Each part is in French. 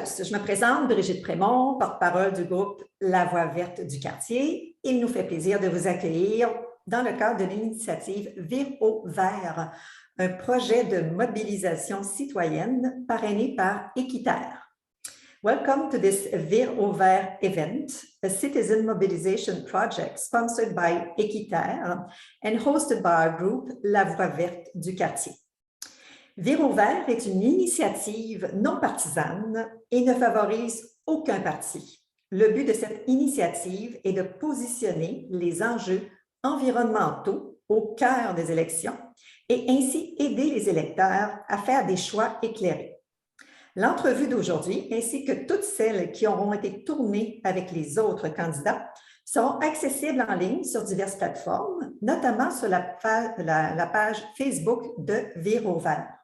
tous, je me présente, Brigitte Prémont, porte-parole du groupe La Voix verte du quartier. Il nous fait plaisir de vous accueillir dans le cadre de l'initiative Vire au vert, un projet de mobilisation citoyenne parrainé par Équiterre. Welcome to this Vire au vert event, a citizen mobilization project sponsored by Équiterre and hosted by our group La Voix verte du quartier. Vire au vert est une initiative non partisane et ne favorise aucun parti. Le but de cette initiative est de positionner les enjeux environnementaux au cœur des élections et ainsi aider les électeurs à faire des choix éclairés. L'entrevue d'aujourd'hui, ainsi que toutes celles qui auront été tournées avec les autres candidats, seront accessibles en ligne sur diverses plateformes, notamment sur la page Facebook de Vire au vert.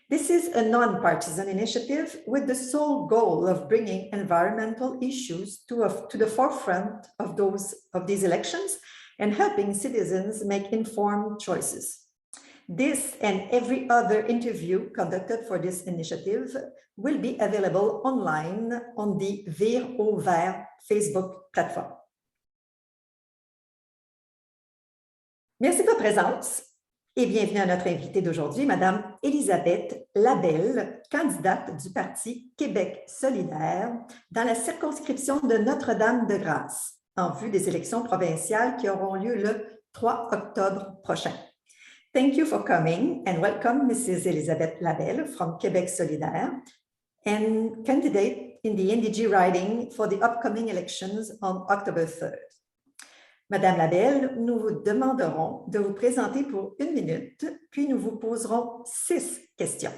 This is a non-partisan initiative with the sole goal of bringing environmental issues to the forefront of these elections and helping citizens make informed choices. This and every other interview conducted for this initiative will be available online on the Vire au vert Facebook platform. Merci de votre présence. Et bienvenue à notre invitée d'aujourd'hui, Madame Élisabeth Labelle, candidate du Parti Québec solidaire dans la circonscription de Notre-Dame-de-Grâce, en vue des élections provinciales qui auront lieu le 3 octobre prochain. Thank you for coming and welcome Mrs. Élisabeth Labelle from Québec solidaire and candidate in the NDG riding for the upcoming elections on October 3rd. Madame Labelle, nous vous demanderons de vous présenter pour 1 minute, puis nous vous poserons 6 questions,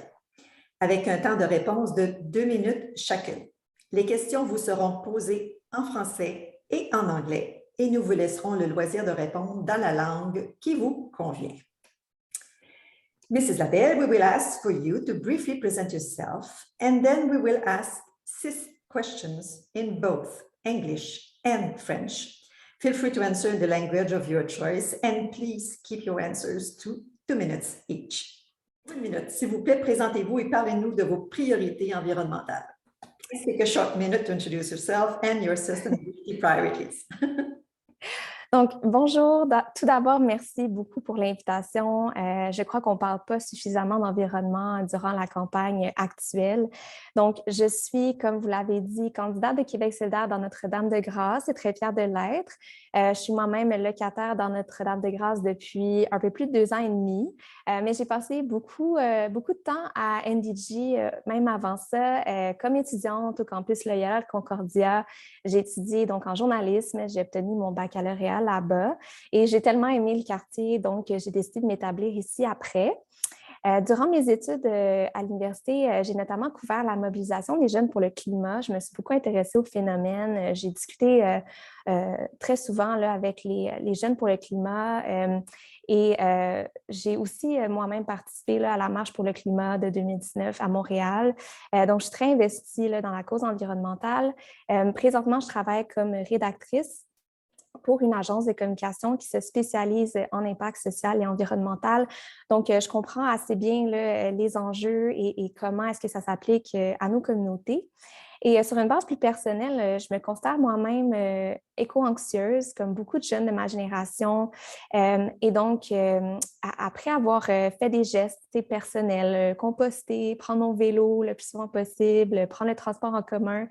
avec un temps de réponse de 2 minutes chacune. Les questions vous seront posées en français et en anglais, et nous vous laisserons le loisir de répondre dans la langue qui vous convient. Mrs. Labelle, we will ask for you to briefly present yourself, and then we will ask 6 questions in both English and French. Feel free to answer in the language of your choice and please keep your answers to 2 minutes each. 1 minute, s'il vous plaît, présentez-vous et parlez-nous de vos priorités environnementales. Please take a short minute to introduce yourself and your sustainability priorities. Donc, bonjour. Tout d'abord, merci beaucoup pour l'invitation. Je crois qu'on ne parle pas suffisamment d'environnement durant la campagne actuelle. Donc, je suis, comme vous l'avez dit, candidate de Québec solidaire dans Notre-Dame-de-Grâce et très fière de l'être. Je suis moi-même locataire dans Notre-Dame-de-Grâce depuis un peu plus de 2 ans et demi. Mais j'ai passé beaucoup de temps à NDG, même avant ça, comme étudiante au campus Loyola de Concordia. J'ai étudié donc en journalisme, j'ai obtenu mon baccalauréat là-bas et j'ai tellement aimé le quartier, donc j'ai décidé de m'établir ici après. Durant mes études à l'université, j'ai notamment couvert la mobilisation des jeunes pour le climat. Je me suis beaucoup intéressée au phénomène. J'ai discuté très souvent là, avec les jeunes pour le climat et j'ai aussi moi-même participé là, à la Marche pour le climat de 2019 à Montréal. Donc, je suis très investie là, dans la cause environnementale. Présentement, je travaille comme rédactrice pour une agence de communication qui se spécialise en impact social et environnemental. Donc, je comprends assez bien là, les enjeux et comment est-ce que ça s'applique à nos communautés. Et sur une base plus personnelle, je me considère moi-même éco-anxieuse, comme beaucoup de jeunes de ma génération. Et donc, après avoir fait des gestes personnels, composter, prendre mon vélo le plus souvent possible, prendre le transport en commun,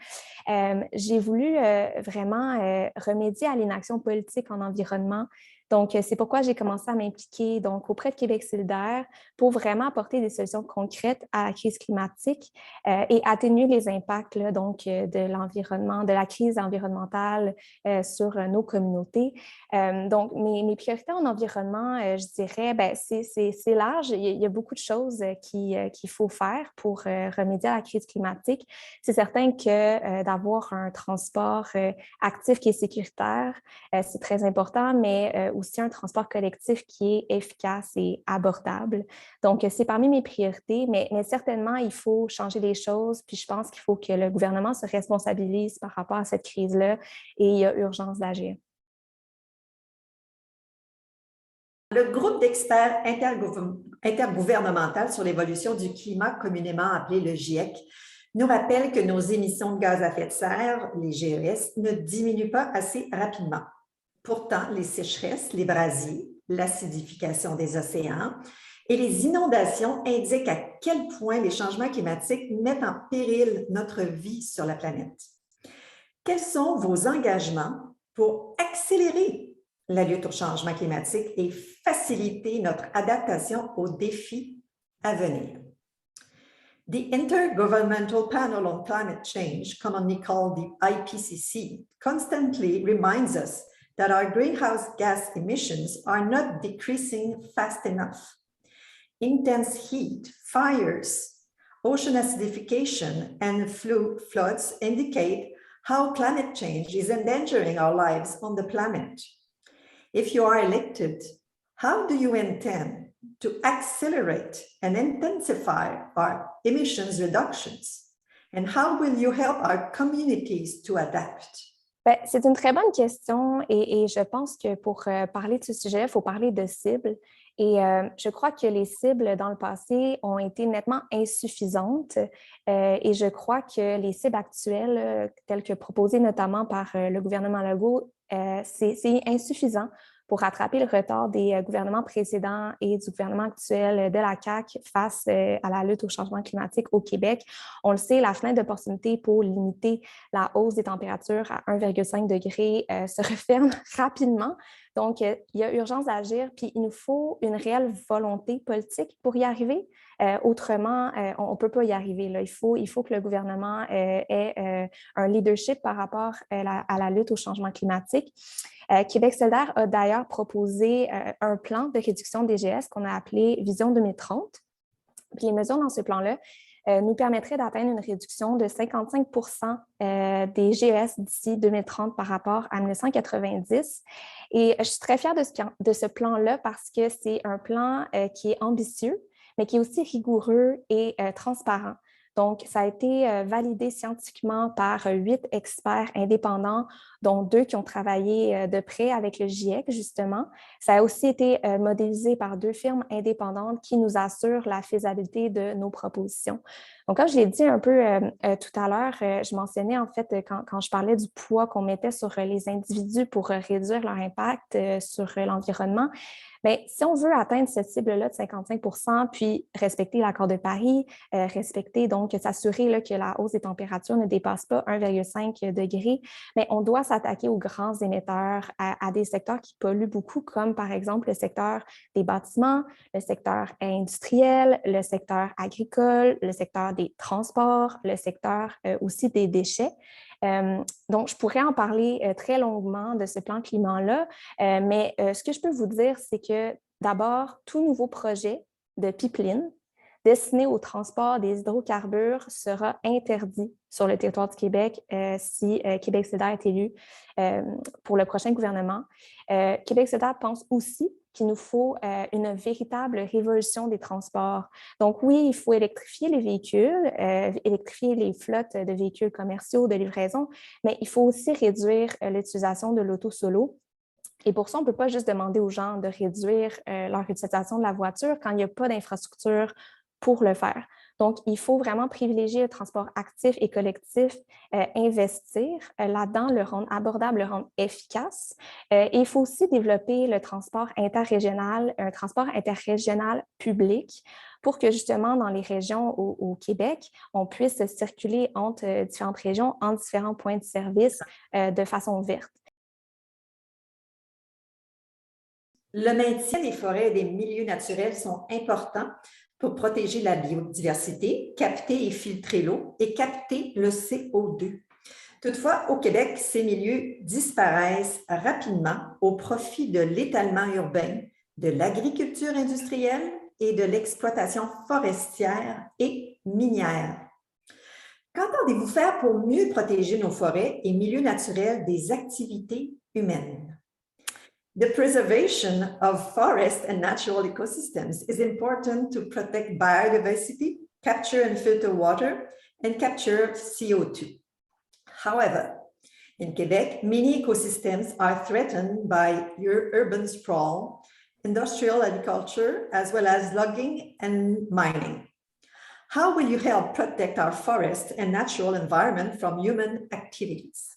j'ai voulu vraiment remédier à l'inaction politique en environnement. Donc, c'est pourquoi j'ai commencé à m'impliquer donc, auprès de Québec solidaire pour vraiment apporter des solutions concrètes à la crise climatique et atténuer les impacts là, donc, de l'environnement, de la crise environnementale sur nos communautés. Donc, mes priorités en environnement, je dirais, ben, c'est large. Il y a beaucoup de choses qu'il faut faire pour remédier à la crise climatique. C'est certain que d'avoir un transport actif qui est sécuritaire, c'est très important, mais aussi un transport collectif qui est efficace et abordable. Donc, c'est parmi mes priorités, mais certainement, il faut changer les choses. Puis, je pense qu'il faut que le gouvernement se responsabilise par rapport à cette crise-là et il y a urgence d'agir. Le groupe d'experts intergouvernemental sur l'évolution du climat, communément appelé le GIEC, nous rappelle que nos émissions de gaz à effet de serre, les GES, ne diminuent pas assez rapidement. Pourtant, les sécheresses, les brasiers, l'acidification des océans et les inondations indiquent à quel point les changements climatiques mettent en péril notre vie sur la planète. Quels sont vos engagements pour accélérer la lutte au changement climatique et faciliter notre adaptation aux défis à venir? The Intergovernmental Panel on Climate Change, commonly called the IPCC, constantly reminds us that our greenhouse gas emissions are not decreasing fast enough. Intense heat, fires, ocean acidification, and floods indicate how climate change is endangering our lives on the planet. If you are elected, how do you intend to accelerate and intensify our emissions reductions? And how will you help our communities to adapt? Ben, c'est une très bonne question et je pense que pour parler de ce sujet, il faut parler de cibles. Et je crois que les cibles dans le passé ont été nettement insuffisantes et je crois que les cibles actuelles, telles que proposées notamment par le gouvernement Legault, c'est insuffisant pour rattraper le retard des gouvernements précédents et du gouvernement actuel de la CAQ face à la lutte au changement climatique au Québec. On le sait, la fenêtre d'opportunité pour limiter la hausse des températures à 1,5 degré se referme rapidement. Donc, il y a urgence d'agir, puis il nous faut une réelle volonté politique pour y arriver. Autrement, on ne peut pas y arriver. Là. Il faut que le gouvernement ait un leadership par rapport à la lutte au changement climatique. Québec solidaire a d'ailleurs proposé un plan de réduction des GES qu'on a appelé Vision 2030. Puis les mesures dans ce plan-là nous permettraient d'atteindre une réduction de 55 des GES d'ici 2030 par rapport à 1990. Et je suis très fière de ce plan-là parce que c'est un plan qui est ambitieux, mais qui est aussi rigoureux et transparent. Donc, ça a été validé scientifiquement par 8 experts indépendants, dont 2 qui ont travaillé de près avec le GIEC, justement. Ça a aussi été modélisé par 2 firmes indépendantes qui nous assurent la faisabilité de nos propositions. Donc, comme je l'ai dit un peu tout à l'heure, je mentionnais en fait quand je parlais du poids qu'on mettait sur les individus pour réduire leur impact sur l'environnement. Mais si on veut atteindre cette cible-là de 55 % puis respecter l'accord de Paris, respecter donc s'assurer là, que la hausse des températures ne dépasse pas 1,5 degré, mais on doit s'attaquer aux grands émetteurs, à des secteurs qui polluent beaucoup, comme par exemple le secteur des bâtiments, le secteur industriel, le secteur agricole, le secteur des transports, le secteur aussi des déchets. Donc, je pourrais en parler très longuement de ce plan climat-là, mais ce que je peux vous dire, c'est que d'abord, tout nouveau projet de pipeline destiné au transport des hydrocarbures sera interdit sur le territoire du Québec si Québec solidaire est élu pour le prochain gouvernement. Québec solidaire pense aussi qu'il nous faut une véritable révolution des transports. Donc oui, il faut électrifier les véhicules, électrifier les flottes de véhicules commerciaux, de livraison, mais il faut aussi réduire l'utilisation de l'auto-solo. Et pour ça, on ne peut pas juste demander aux gens de réduire leur utilisation de la voiture quand il n'y a pas d'infrastructure pour le faire. Donc, il faut vraiment privilégier le transport actif et collectif, investir là-dedans, le rendre abordable, le rendre efficace. Et il faut aussi développer le transport interrégional, un transport interrégional public pour que justement, dans les régions au Québec, on puisse circuler entre différentes régions, entre différents points de service de façon verte. Le maintien des forêts et des milieux naturels sont importants pour protéger la biodiversité, capter et filtrer l'eau et capter le CO2. Toutefois, au Québec, ces milieux disparaissent rapidement au profit de l'étalement urbain, de l'agriculture industrielle et de l'exploitation forestière et minière. Qu'entendez-vous faire pour mieux protéger nos forêts et milieux naturels des activités humaines? The preservation of forests and natural ecosystems is important to protect biodiversity, capture and filter water, and capture CO2. However, in Quebec, many ecosystems are threatened by urban sprawl, industrial agriculture, as well as logging and mining. How will you help protect our forest and natural environment from human activities?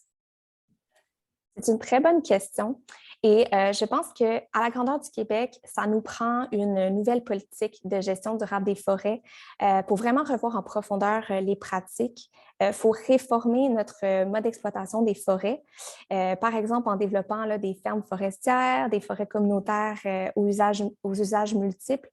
C'est une très bonne question. Et je pense qu'à la grandeur du Québec, ça nous prend une nouvelle politique de gestion durable des forêts pour vraiment revoir en profondeur les pratiques. Il faut réformer notre mode d'exploitation des forêts, par exemple en développant là, des fermes forestières, des forêts communautaires aux usages multiples.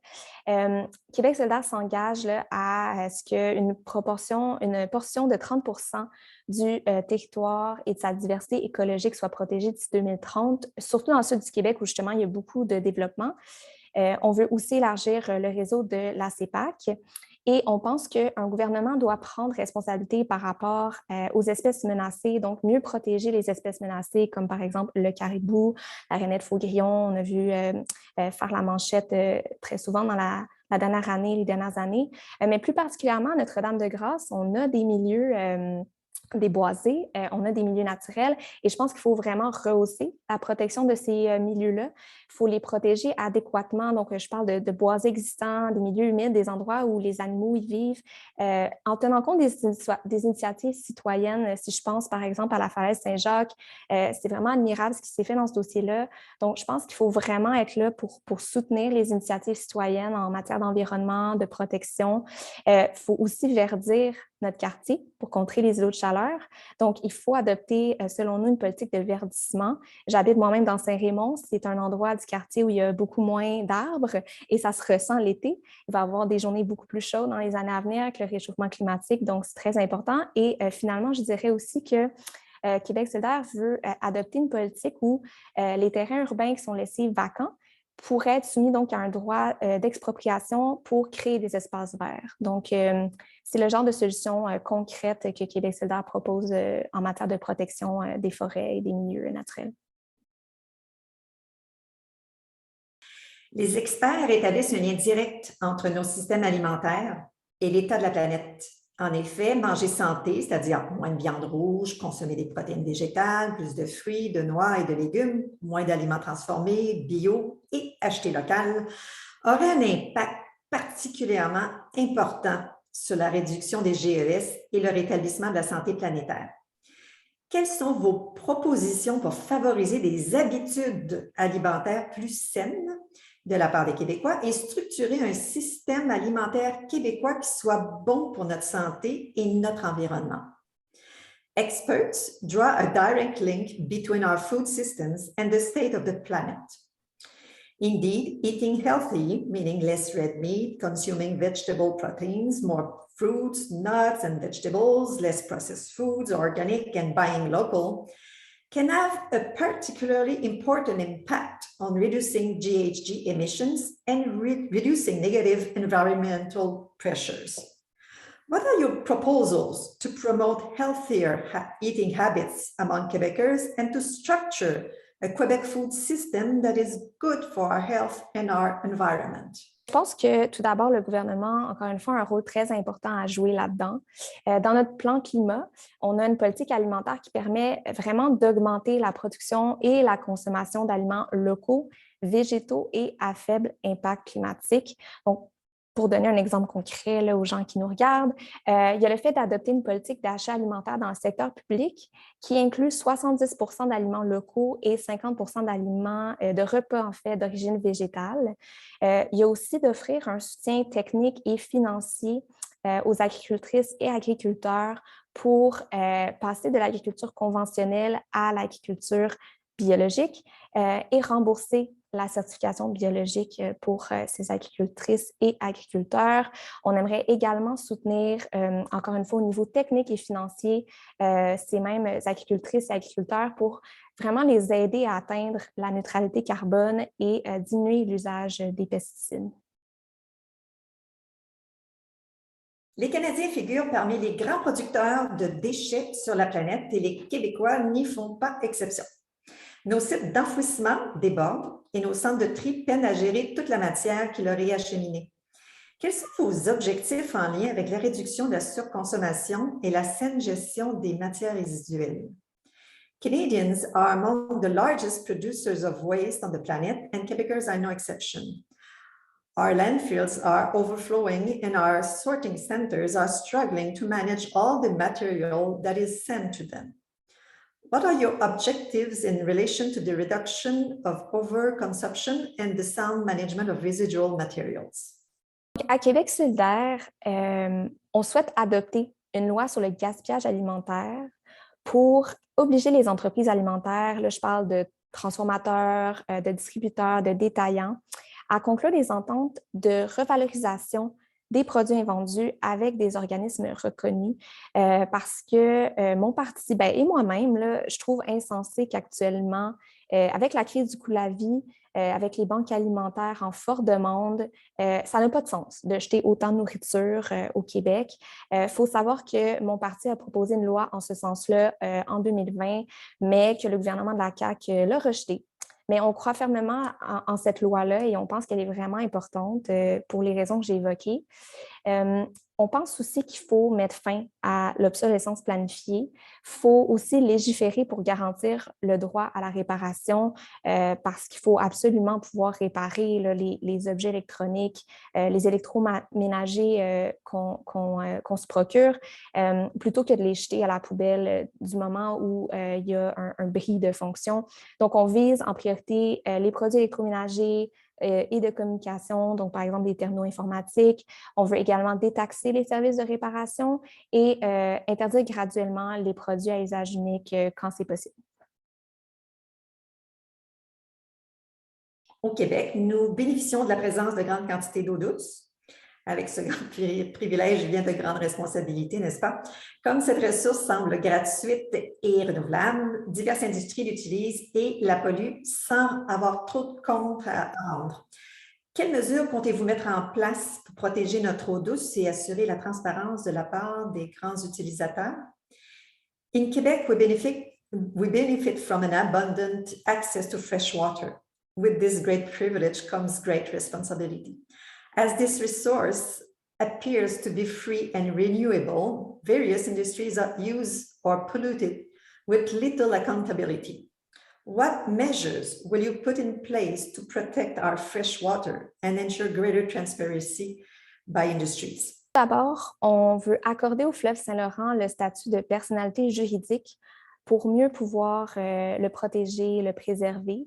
Québec solidaire s'engage là, à ce qu'une portion de 30% du territoire et de sa diversité écologique soit protégée d'ici 2030, surtout dans le sud du Québec où justement il y a beaucoup de développement. On veut aussi élargir le réseau de la CEPAC et on pense qu'un gouvernement doit prendre responsabilité par rapport aux espèces menacées, donc mieux protéger les espèces menacées comme par exemple le caribou, la rainette faux-grillon. On a vu faire la manchette très souvent dans la dernière année, les dernières années, mais plus particulièrement à Notre-Dame-de-Grâce, on a des milieux des boisés, on a des milieux naturels et je pense qu'il faut vraiment rehausser la protection de ces milieux-là. Il faut les protéger adéquatement. Donc, je parle de boisés existants, des milieux humides, des endroits où les animaux y vivent, en tenant compte des initiatives citoyennes. Si je pense, par exemple, à la falaise Saint-Jacques, c'est vraiment admirable ce qui s'est fait dans ce dossier-là. Donc, je pense qu'il faut vraiment être là pour soutenir les initiatives citoyennes en matière d'environnement, de protection. Il faut aussi verdir notre quartier pour contrer les îlots de chaleur. Donc, il faut adopter, selon nous, une politique de verdissement. J'habite moi-même dans Saint-Raymond. C'est un endroit du quartier où il y a beaucoup moins d'arbres et ça se ressent l'été. Il va y avoir des journées beaucoup plus chaudes dans les années à venir avec le réchauffement climatique. Donc, c'est très important. Et finalement, je dirais aussi que Québec solidaire veut adopter une politique où les terrains urbains qui sont laissés vacants pourraient être soumis donc à un droit d'expropriation pour créer des espaces verts. Donc, c'est le genre de solution concrète que Québec solidaire propose en matière de protection des forêts et des milieux naturels. Les experts établissent un lien direct entre nos systèmes alimentaires et l'état de la planète. En effet, manger santé, c'est-à-dire moins de viande rouge, consommer des protéines végétales, plus de fruits, de noix et de légumes, moins d'aliments transformés, bio et acheter local, aurait un impact particulièrement important sur la réduction des GES et le rétablissement de la santé planétaire. Quelles sont vos propositions pour favoriser des habitudes alimentaires plus saines de la part des Québécois et structurer un système alimentaire québécois qui soit bon pour notre santé et notre environnement? Experts draw a direct link between our food systems and the state of the planet. Indeed, eating healthy, meaning less red meat, consuming vegetable proteins, more fruits, nuts, and vegetables, less processed foods, organic, and buying local, can have a particularly important impact on reducing GHG emissions and reducing negative environmental pressures. What are your proposals to promote healthier eating habits among Quebecers and to structure a Quebec food system that is good for our health and our environment? Je pense que tout d'abord, le gouvernement, encore une fois, a un rôle très important à jouer là-dedans. Dans notre plan climat, on a une politique alimentaire qui permet vraiment d'augmenter la production et la consommation d'aliments locaux, végétaux et à faible impact climatique. Donc, pour donner un exemple concret là, aux gens qui nous regardent, il y a le fait d'adopter une politique d'achat alimentaire dans le secteur public qui inclut 70% d'aliments locaux et 50% d'aliments, de repas en fait d'origine végétale. Il y a aussi d'offrir un soutien technique et financier aux agricultrices et agriculteurs pour passer de l'agriculture conventionnelle à l'agriculture biologique et rembourser la certification biologique pour ces agricultrices et agriculteurs. On aimerait également soutenir, encore une fois, au niveau technique et financier, ces mêmes agricultrices et agriculteurs pour vraiment les aider à atteindre la neutralité carbone et diminuer l'usage des pesticides. Les Canadiens figurent parmi les grands producteurs de déchets sur la planète et les Québécois n'y font pas exception. Nos sites d'enfouissement débordent et nos centres de tri peinent à gérer toute la matière qui leur est acheminée. Quels sont vos objectifs en lien avec la réduction de la surconsommation et la saine gestion des matières résiduelles? Canadians are among the largest producers of waste on the planet and Quebecers are no exception. Our landfills are overflowing and our sorting centers are struggling to manage all the material that is sent to them. What are your objectives in relation to the reduction of overconsumption and the sound management of residual materials? À Québec solidaire, on souhaite adopter une loi sur le gaspillage alimentaire pour obliger les entreprises alimentaires, là je parle de transformateurs, de distributeurs, de détaillants, à conclure des ententes de revalorisation des produits invendus avec des organismes reconnus parce que mon parti et moi-même, là, je trouve insensé qu'actuellement, avec la crise du coût de la vie, avec les banques alimentaires en forte demande, ça n'a pas de sens de jeter autant de nourriture au Québec. Il faut savoir que mon parti a proposé une loi en ce sens-là en 2020, mais que le gouvernement de la CAQ l'a rejetée. Mais on croit fermement en cette loi-là et on pense qu'elle est vraiment importante pour les raisons que j'ai évoquées. On pense aussi qu'il faut mettre fin à l'obsolescence planifiée. Il faut aussi légiférer pour garantir le droit à la réparation parce qu'il faut absolument pouvoir réparer là, les objets électroniques, les électroménagers qu'on se procure plutôt que de les jeter à la poubelle du moment où il y a un bris de fonction. Donc, on vise en priorité les produits électroménagers, et de communication, donc par exemple des terminaux informatiques. On veut également détaxer les services de réparation et interdire graduellement les produits à usage unique quand c'est possible. Au Québec, nous bénéficions de la présence de grandes quantités d'eau douce. Avec ce grand privilège vient de grandes responsabilités, n'est-ce pas? Comme cette ressource semble gratuite et renouvelable, diverses industries l'utilisent et la polluent sans avoir trop de comptes à rendre. Quelles mesures comptez-vous mettre en place pour protéger notre eau douce et assurer la transparence de la part des grands utilisateurs? In Quebec, we benefit from an abundant access to fresh water. With this great privilege comes great responsibility. As this resource appears to be free and renewable, various industries are used or polluted with little accountability. What measures will you put in place to protect our fresh water and ensure greater transparency by industries? D'abord, on veut accorder au fleuve Saint-Laurent le statut de personnalité juridique pour mieux pouvoir le protéger, le préserver.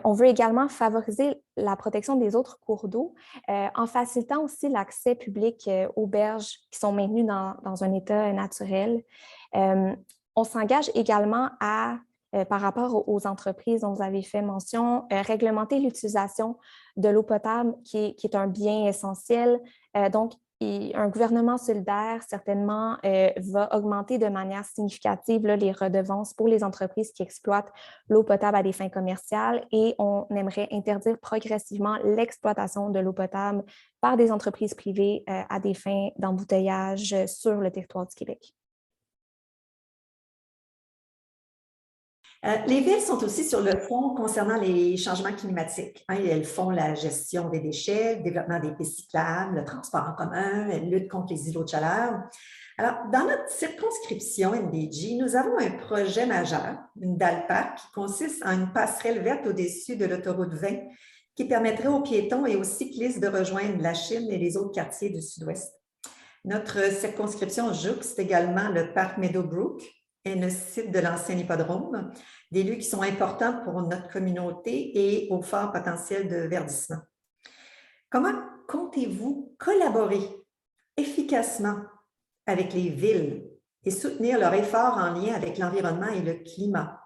On veut également favoriser la protection des autres cours d'eau en facilitant aussi l'accès public aux berges qui sont maintenues dans un état naturel. On s'engage également à, par rapport aux entreprises dont vous avez fait mention, réglementer l'utilisation de l'eau potable qui est un bien essentiel. Donc, un gouvernement solidaire, certainement, va augmenter de manière significative là, les redevances pour les entreprises qui exploitent l'eau potable à des fins commerciales et on aimerait interdire progressivement l'exploitation de l'eau potable par des entreprises privées à des fins d'embouteillage sur le territoire du Québec. Les villes sont aussi sur le front concernant les changements climatiques. Elles font la gestion des déchets, le développement des pistes cyclables, le transport en commun, elles luttent contre les îlots de chaleur. Alors, dans notre circonscription NDG, nous avons un projet majeur, une DALPAC, qui consiste en une passerelle verte au-dessus de l'autoroute 20 qui permettrait aux piétons et aux cyclistes de rejoindre la Chine et les autres quartiers du sud-ouest. Notre circonscription jouxte également le parc Meadowbrook et le site de l'ancien hippodrome, des lieux qui sont importants pour notre communauté et au fort potentiel de verdissement. Comment comptez-vous collaborer efficacement avec les villes et soutenir leurs efforts en lien avec l'environnement et le climat?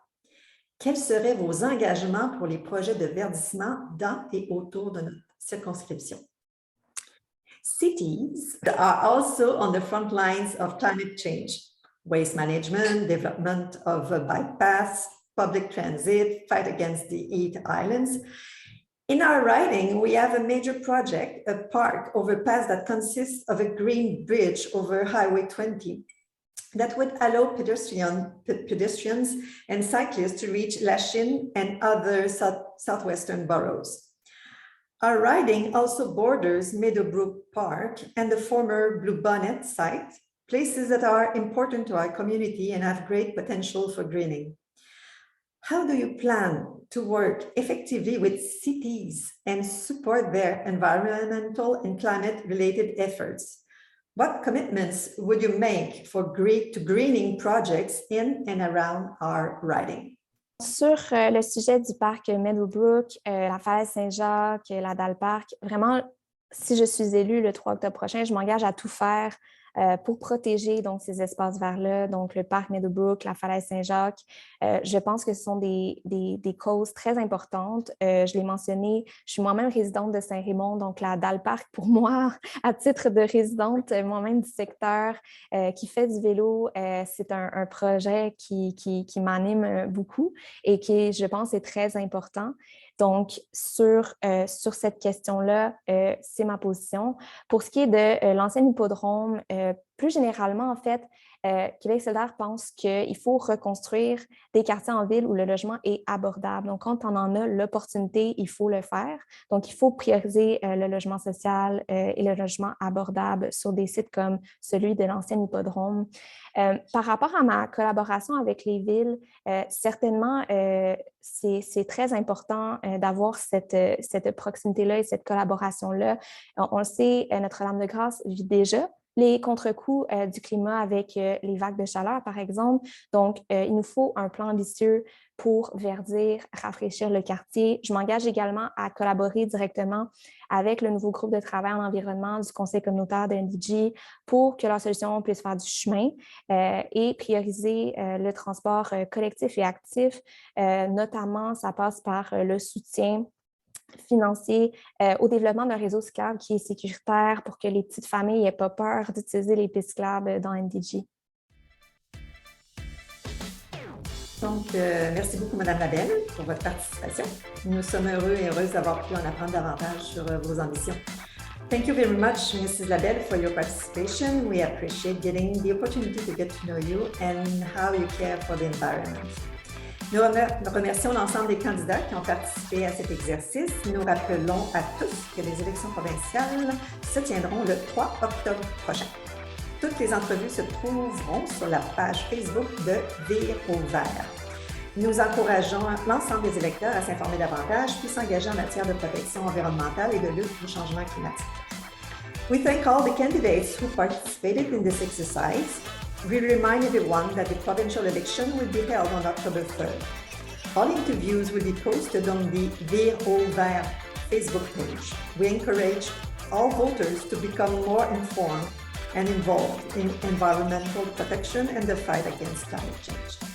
Quels seraient vos engagements pour les projets de verdissement dans et autour de notre circonscription? Cities are also on the front lines of climate change. Waste management, development of bike paths, public transit, fight against the heat islands. In our riding, we have a major project, a park overpass that consists of a green bridge over Highway 20 that would allow pedestrians and cyclists to reach Lachine and other southwestern boroughs. Our riding also borders Meadowbrook Park and the former Bluebonnet site, places that are important to our community and have great potential for greening. How do you plan to work effectively with cities and support their environmental and climate-related efforts? What commitments would you make for greening projects in and around our riding? Sur le sujet du parc Meadowbrook, la falaise Saint-Jacques, la Dalle Park, vraiment, si je suis élue le 3 octobre prochain, je m'engage à tout faire pour protéger donc, ces espaces verts-là, donc le parc Meadowbrook, la falaise Saint-Jacques. Je pense que ce sont des causes très importantes. Je l'ai mentionné, je suis moi-même résidente de Saint-Raymond, donc la Dalle Park, pour moi, à titre de résidente moi-même du secteur qui fait du vélo, c'est un projet qui m'anime beaucoup et qui, je pense, est très important. Donc, sur cette question-là, c'est ma position. Pour ce qui est de l'ancien hippodrome, plus généralement, en fait, Québec solidaire pense qu'il faut reconstruire des quartiers en ville où le logement est abordable. Donc, quand on en a l'opportunité, il faut le faire. Donc, il faut prioriser le logement social et le logement abordable sur des sites comme celui de l'ancien hippodrome. Par rapport à ma collaboration avec les villes, certainement, c'est très important d'avoir cette proximité-là et cette collaboration-là. On le sait, Notre-Dame-de-Grâce vit déjà les contre-coups du climat avec les vagues de chaleur, par exemple. Donc, il nous faut un plan ambitieux pour verdir, rafraîchir le quartier. Je m'engage également à collaborer directement avec le nouveau groupe de travail en environnement du Conseil communautaire de NDG pour que leur solution puisse faire du chemin et prioriser le transport collectif et actif. Notamment, ça passe par le soutien financier au développement d'un réseau cyclable qui est sécuritaire pour que les petites familles n'aient pas peur d'utiliser les pistes cyclables dans NDG. Donc, merci beaucoup, Mme Labelle, pour votre participation. Nous sommes heureux et heureuses d'avoir pu en apprendre davantage sur vos ambitions. Thank you very much, Mrs. Labelle, for your participation. We appreciate getting the opportunity to get to know you and how you care for the environment. Nous remercions l'ensemble des candidats qui ont participé à cet exercice. Nous rappelons à tous que les élections provinciales se tiendront le 3 octobre prochain. Toutes les entrevues se trouveront sur la page Facebook de Vire au vert. Nous encourageons l'ensemble des électeurs à s'informer davantage puis s'engager en matière de protection environnementale et de lutte au changement climatique. We thank all the candidates who participated in this exercise. We remind everyone that the provincial election will be held on October 3rd. All interviews will be posted on the Vire au vert Facebook page. We encourage all voters to become more informed and involved in environmental protection and the fight against climate change.